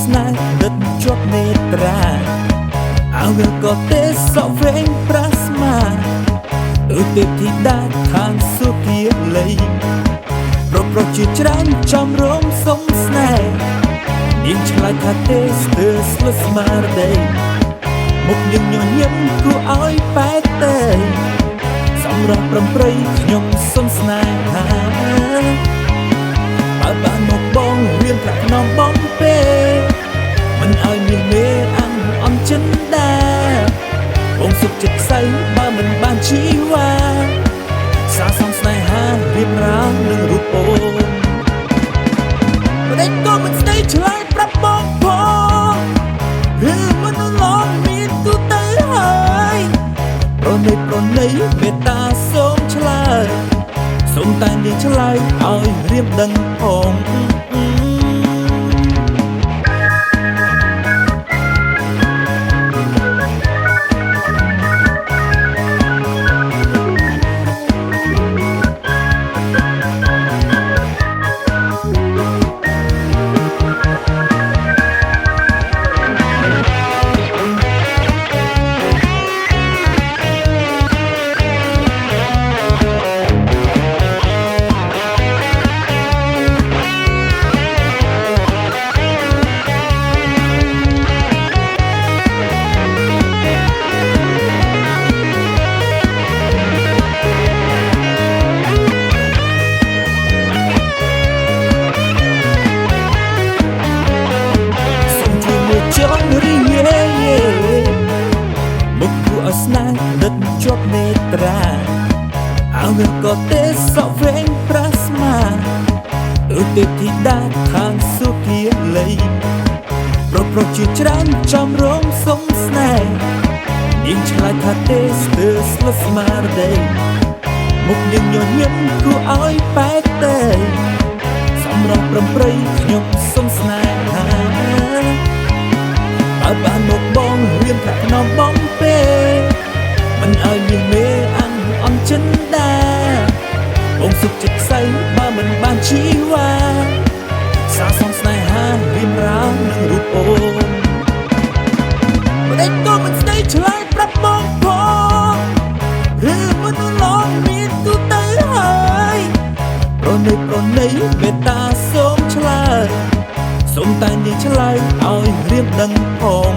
ស្នេហ៍ដិតជាប់នេត្រាអើវាក៏ទេសក់វែងប្រាស្មាដូចទេពធីតាខាងសុភាលីប្រុសជាច្រើនចំរងសុំស្នេហ៍នាងឆ្លើយថាទេស្ទើរស្លុតស្មារតីមុខនាងញញឹមគួរឲ្យបែកទេសម្រាប់ប្រំប្រៃខ្ញុំសុំស្នេហាបើបានមកបងរៀនប្រាក់nomបងពេមិនឲ្យមានមេអាំងអំចិនដែរបងសុខចិត្តខ្សែបើមិនបានជីវ៉ាសាសំស្នេហារៀបរាងនឹងរូបអូនតែក៏មិនស្ដីឆ្លើយប្រាប់បងផងឬមិនឡងមានទូទៅហើយប្រណីមេត្តាសូមឆ្លើយសូមតែនាងឆ្លើយឲ្យរៀបដឹងផងស្នេហ៍ដិតជាប់នេត្រាអើវាក៏ទេសក់វែងប្រាស្មាដូចទេពធីតាខាងសុភាលីប្រុសជាច្រើនចំរងសុំស្នេហ៍នាងឆ្លើយថាទេស្ទើរស្លុតស្មារតីមុខនាងញញឹមគួរឲ្យបែកទេសម្រាប់ប្រំប្រៃខ្ញុំសុំស្នេហាបើបានមកបងរៀនប្រាក់nomបងពេមិនឲ្យមានមេអាំងអំចិនដែរបងសុខចិត្តខ្សែបើមិនបានជីវ៉ាសាសំស្នេហារៀបរាងនឹងរូបអូនតែក៏មិនស្ដីឆ្លើយប្រាប់បងផងឬមិនឡងមានទូទៅហើយប្រណីមេត្តាសូមឆ្លើយសូមតែនាងឆ្លើយឲ្យរៀបដឹងផង